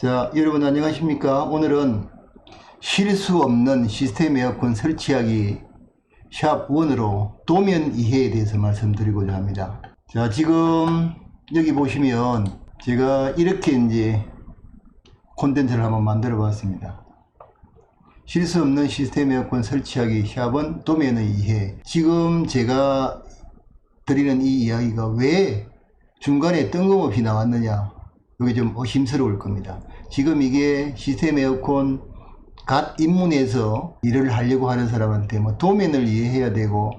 자, 여러분 안녕하십니까? 오늘은 실수 없는 시스템 에어컨 설치하기 샵 1으로 도면 이해에 대해서 말씀드리고자 합니다. 자, 지금 여기 보시면 제가 이렇게 이제 콘텐츠를 한번 만들어 봤습니다. 실수 없는 시스템 에어컨 설치하기 샵은 도면의 이해. 지금 제가 드리는 이 이야기가 왜 중간에 뜬금없이 나왔느냐, 이게 좀 의심스러울 겁니다. 지금 이게 시스템 에어컨 갓 입문해서 일을 하려고 하는 사람한테 뭐 도면을 이해해야 되고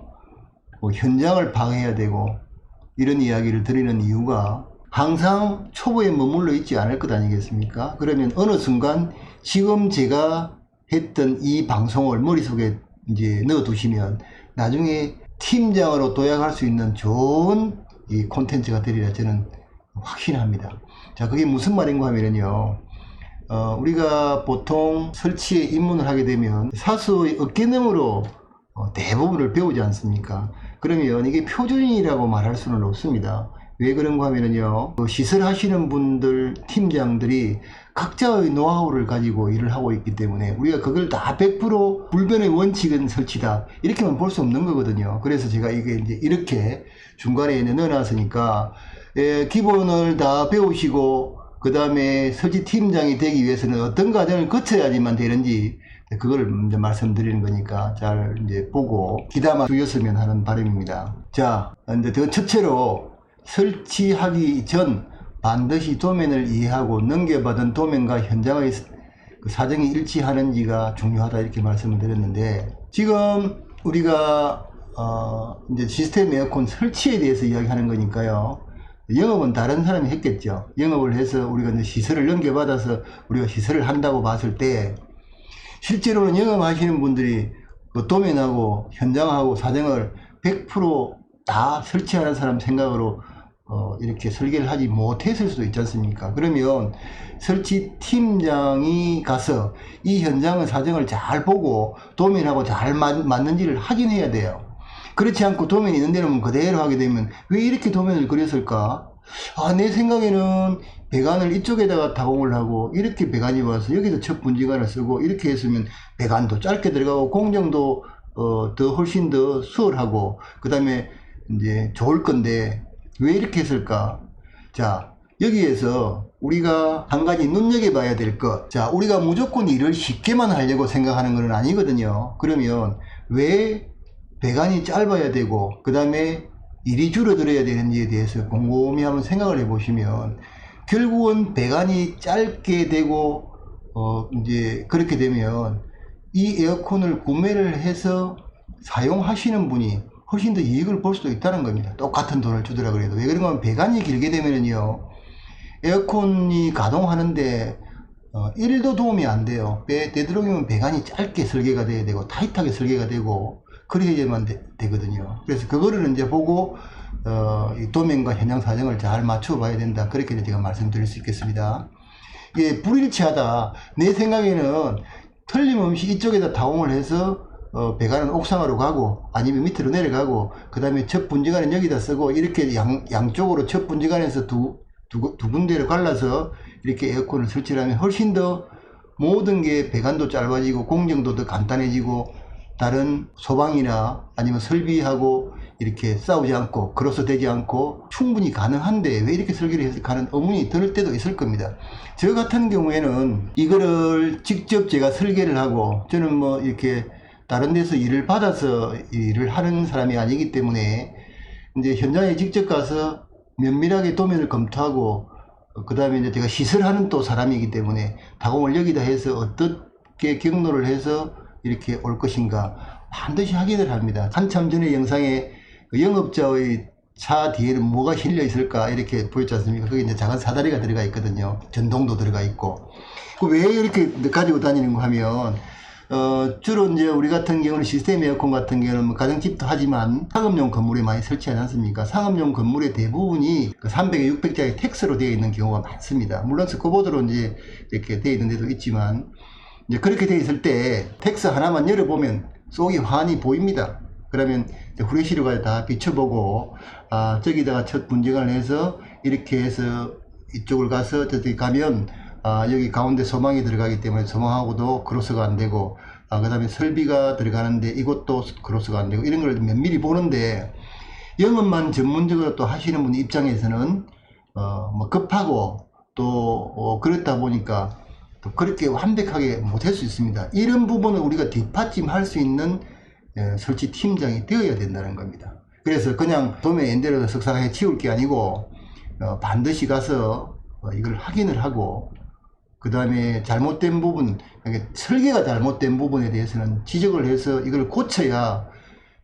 뭐 현장을 파악해야 되고 이런 이야기를 드리는 이유가 항상 초보에 머물러 있지 않을 것 아니겠습니까? 그러면 어느 순간 지금 제가 했던 이 방송을 머릿속에 이제 넣어 두시면 나중에 팀장으로 도약할 수 있는 좋은 이 콘텐츠가 되리라 저는 확신합니다. 자, 그게 무슨 말인가 하면요, 우리가 보통 설치에 입문을 하게 되면 사수의 어깨너머로 대부분을 배우지 않습니까? 그러면 이게 표준이라고 말할 수는 없습니다. 왜 그런가 하면요, 시설 하시는 분들, 팀장들이 각자의 노하우를 가지고 일을 하고 있기 때문에 우리가 그걸 다 100% 불변의 원칙은 설치다, 이렇게만 볼 수 없는 거거든요. 그래서 제가 이게 이제 이렇게 중간에 넣어놨으니까 기본을 다 배우시고 그 다음에 설치 팀장이 되기 위해서는 어떤 과정을 거쳐야지만 되는지 그걸 이제 말씀드리는 거니까 잘 이제 보고 귀담아 두셨으면 하는 바람입니다. 자, 이제 첫째로 설치하기 전 반드시 도면을 이해하고 넘겨받은 도면과 현장의 그 사정이 일치하는지가 중요하다, 이렇게 말씀을 드렸는데, 지금 우리가 이제 시스템 에어컨 설치에 대해서 이야기하는 거니까요. 영업은 다른 사람이 했겠죠. 영업을 해서 우리가 이제 시설을 넘겨받아서 우리가 시설을 한다고 봤을 때, 실제로는 영업하시는 분들이 그 도면하고 현장하고 사정을 100% 다 설치하는 사람 생각으로 이렇게 설계를 하지 못했을 수도 있지 않습니까? 그러면 설치 팀장이 가서 이 현장의 사정을 잘 보고 도면하고 잘 맞는지를 확인해야 돼요. 그렇지 않고 도면이 있는 데는 그대로 하게 되면 왜 이렇게 도면을 그렸을까? 내 생각에는 배관을 이쪽에다가 타공을 하고 이렇게 배관이 와서 여기서 첫 분지관을 쓰고 이렇게 했으면 배관도 짧게 들어가고 공정도 더 훨씬 더 수월하고 그 다음에 이제 좋을 건데 왜 이렇게 했을까? 자, 여기에서 우리가 한 가지 눈여겨봐야 될 것. 자, 우리가 무조건 일을 쉽게만 하려고 생각하는 건 아니거든요. 그러면 왜 배관이 짧아야 되고 그 다음에 일이 줄어들어야 되는지에 대해서 곰곰이 한번 생각을 해보시면, 결국은 배관이 짧게 되고 이제 그렇게 되면 이 에어컨을 구매를 해서 사용하시는 분이 훨씬 더 이익을 볼 수도 있다는 겁니다. 똑같은 돈을 주더라 그래도. 왜 그런가 하면 배관이 길게 되면요, 에어컨이 가동하는데 1도 도움이 안 돼요. 되도록이면 배관이 짧게 설계가 돼야 되고 타이트하게 설계가 되고 그래야만 되거든요. 그래서 그거를 이제 보고 이 도면과 현장 사정을 잘 맞춰 봐야 된다, 그렇게 제가 말씀드릴 수 있겠습니다. 이게 불일치하다, 내 생각에는 틀림없이 이쪽에다 타공을 해서 배관은 옥상으로 가고 아니면 밑으로 내려가고 그 다음에 첫 분지관은 여기다 쓰고 이렇게 양쪽으로 첫 분지관에서 두 군데를 갈라서 이렇게 에어컨을 설치를 하면 훨씬 더 모든 게 배관도 짧아지고 공정도 더 간단해지고 다른 소방이나 아니면 설비하고 이렇게 싸우지 않고 크로스 되지 않고 충분히 가능한데 왜 이렇게 설계를 했을까 하는 의문이 들 때도 있을 겁니다. 저 같은 경우에는 이거를 직접 제가 설계를 하고, 저는 뭐 이렇게 다른 데서 일을 받아서 일을 하는 사람이 아니기 때문에 이제 현장에 직접 가서 면밀하게 도면을 검토하고 그 다음에 이제 제가 시설하는 또 사람이기 때문에 타공을 여기다 해서 어떻게 경로를 해서 이렇게 올 것인가 반드시 확인을 합니다. 한참 전에 영상에 그 영업자의 차 뒤에는 뭐가 실려 있을까 이렇게 보였지 않습니까? 거기 이제 작은 사다리가 들어가 있거든요. 전동도 들어가 있고. 왜 이렇게 가지고 다니는가 하면 주로 이제 우리 같은 경우는 시스템 에어컨 같은 경우는 뭐 가정집도 하지만 상업용 건물에 많이 설치하지 않습니까? 상업용 건물의 대부분이 300에 600짜리 텍스로 되어 있는 경우가 많습니다. 물론 스코보드로 이제 이렇게 되어 있는 데도 있지만, 이제 그렇게 되어 있을 때 텍스 하나만 열어보면 속이 환히 보입니다. 그러면 후레쉬로 다 비춰보고, 저기다가 첫 분쟁을 해서 이렇게 해서 이쪽을 가서 저기 가면 여기 가운데 소망이 들어가기 때문에 소망하고도 크로스가 안 되고, 그 다음에 설비가 들어가는데 이것도 크로스가 안 되고, 이런 걸 면밀히 보는데, 영업만 전문적으로 또 하시는 분 입장에서는 뭐 급하고 또 그렇다 보니까 또 그렇게 완벽하게 못할 수 있습니다. 이런 부분을 우리가 뒷받침할 수 있는 설치 팀장이 되어야 된다는 겁니다. 그래서 그냥 도매 엔대로 석상에 치울 게 아니고 반드시 가서 이걸 확인을 하고, 그 다음에 잘못된 부분, 그러니까 설계가 잘못된 부분에 대해서는 지적을 해서 이걸 고쳐야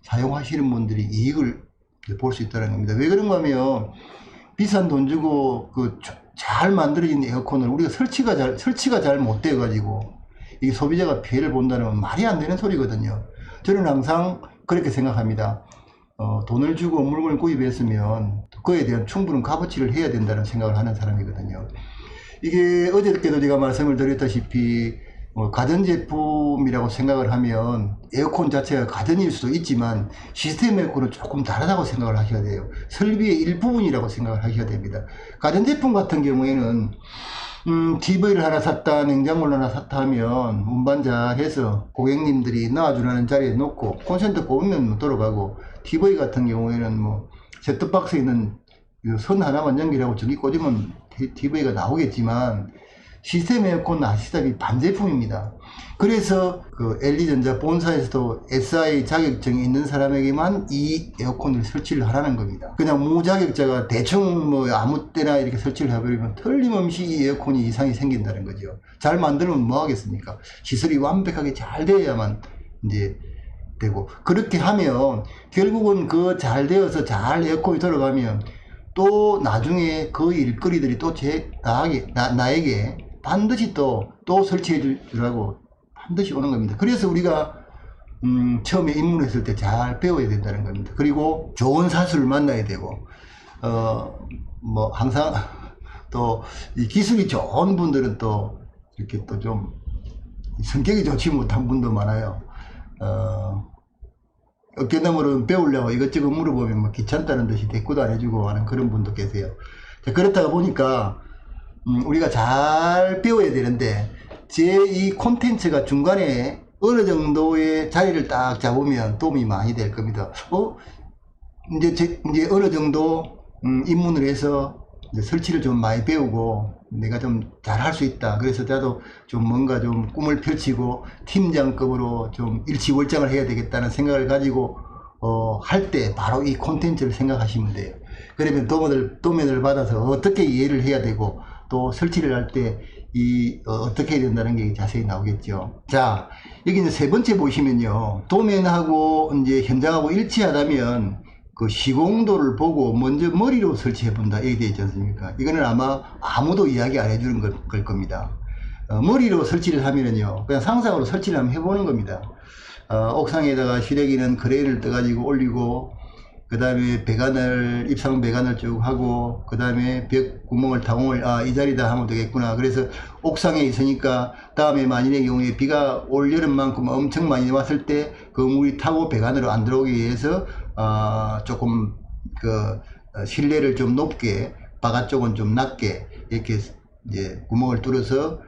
사용하시는 분들이 이익을 볼 수 있다는 겁니다. 왜 그런가 하면 비싼 돈 주고 잘 만들어진 에어컨을 우리가 설치가 잘 못 되어 가지고 이 소비자가 피해를 본다는 건 말이 안 되는 소리거든요. 저는 항상 그렇게 생각합니다. 돈을 주고 물건을 구입했으면 그에 대한 충분한 값어치를 해야 된다는 생각을 하는 사람이거든요. 이게 어저께도 제가 말씀을 드렸다시피 가전제품이라고 생각을 하면 에어컨 자체가 가전일 수도 있지만 시스템 에어컨은 조금 다르다고 생각을 하셔야 돼요. 설비의 일부분이라고 생각을 하셔야 됩니다. 가전제품 같은 경우에는 TV를 하나 샀다, 냉장고를 하나 샀다 하면 운반 잘 해서 고객님들이 놔주라는 자리에 놓고 콘센트 꼽으면 돌아가고, TV 같은 경우에는 뭐 셋톱박스에 있는 선 하나만 연결하고 저기 꽂으면 TV가 나오겠지만, 시스템 에어컨은 아시다시피 반제품입니다. 그래서 LG전자 본사에서도 SI 자격증이 있는 사람에게만 이 에어컨을 설치를 하라는 겁니다. 그냥 무자격자가 대충 뭐 아무 때나 이렇게 설치를 해버리면 틀림없이 이 에어컨이 이상이 생긴다는 거죠. 잘 만들면 뭐 하겠습니까? 시설이 완벽하게 잘 되어야만 이제 되고, 그렇게 하면 결국은 잘 되어서 잘 에어컨이 돌아가면 또 나중에 그 일거리들이 또 나에게 반드시 또 설치해 주라고 반드시 오는 겁니다. 그래서 우리가 처음에 입문했을 때 잘 배워야 된다는 겁니다. 그리고 좋은 사수를 만나야 되고, 뭐 항상 또 이 기술이 좋은 분들은 또 이렇게 또 좀 성격이 좋지 못한 분도 많아요. 어깨너머로 배우려고 이것저것 물어보면 뭐 귀찮다는 듯이 대꾸도 안 해주고 하는 그런 분도 계세요. 자, 그렇다가 보니까 우리가 잘 배워야 되는데, 제 이 콘텐츠가 중간에 어느 정도의 자리를 딱 잡으면 도움이 많이 될 겁니다. 이제 어느 정도 입문을 해서 이제 설치를 좀 많이 배우고 내가 좀 잘할 수 있다. 그래서 나도 좀 뭔가 좀 꿈을 펼치고 팀장급으로 좀 일치월장을 해야 되겠다는 생각을 가지고 할 때 바로 이 콘텐츠를 생각하시면 돼요. 그러면 도면을 받아서 어떻게 이해를 해야 되고, 또 설치를 할 때 어떻게 해야 된다는 게 자세히 나오겠죠. 자, 여기 이제 세 번째 보시면요, 도면하고 이제 현장하고 일치하다면 그 시공도를 보고 먼저 머리로 설치해 본다, 이렇게 되어 있지 않습니까? 이거는 아마 아무도 이야기 안 해주는 걸 겁니다. 머리로 설치를 하면은요, 그냥 상상으로 설치를 한번 해보는 겁니다. 옥상에다가 시래기는 크레인을 떠가지고 올리고, 그 다음에 입상 배관을 쭉 하고, 그 다음에 벽 구멍을 타공을, 이 자리다 하면 되겠구나. 그래서 옥상에 있으니까 다음에 만일의 경우에 비가 올 여름만큼 엄청 많이 왔을 때 그 물이 타고 배관으로 안 들어오기 위해서 조금 실내를 좀 높게, 바깥 쪽은 좀 낮게 이렇게 이제 구멍을 뚫어서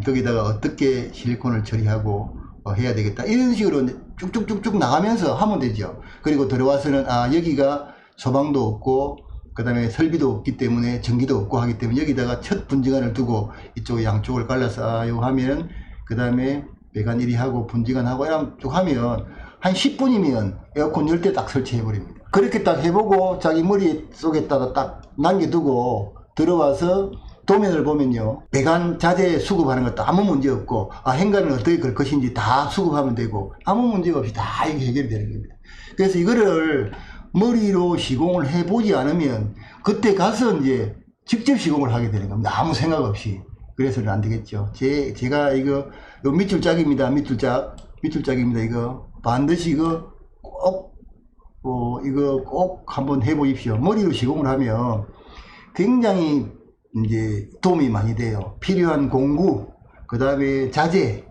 거기다가 어떻게 실리콘을 처리하고 해야 되겠다, 이런 식으로 쭉쭉쭉쭉 나가면서 하면 되죠. 그리고 들어와서는 여기가 소방도 없고 그 다음에 설비도 없기 때문에 전기도 없고 하기 때문에 여기다가 첫 분지관을 두고 이쪽 양쪽을 갈라서 하면은, 그 다음에 배관 1위 하고 분지관 하고 이렇게 쭉 하면 한 10분이면 에어컨 10대 딱 설치해 버립니다. 그렇게 딱 해보고 자기 머릿속에다가 딱 남겨두고 들어와서 도면을 보면요, 배관 자재 수급하는 것도 아무 문제 없고, 행간을 어떻게 걸 것인지 다 수급하면 되고, 아무 문제가 없이 다 이게 해결이 되는 겁니다. 그래서 이거를 머리로 시공을 해보지 않으면 그때 가서 이제 직접 시공을 하게 되는 겁니다. 아무 생각 없이. 그래서는 안 되겠죠. 제가 요 밑줄짝입니다. 밑줄짝입니다. 이거 반드시 이거 꼭 한번 해보십시오. 머리로 시공을 하면 굉장히 이제 도움이 많이 돼요. 필요한 공구, 그 다음에 자재,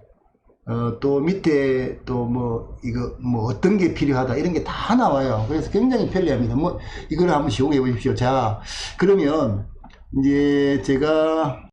또 밑에 또 어떤 게 필요하다, 이런 게 다 나와요. 그래서 굉장히 편리합니다. 이걸 한번 시공해 보십시오. 자, 그러면 이제 제가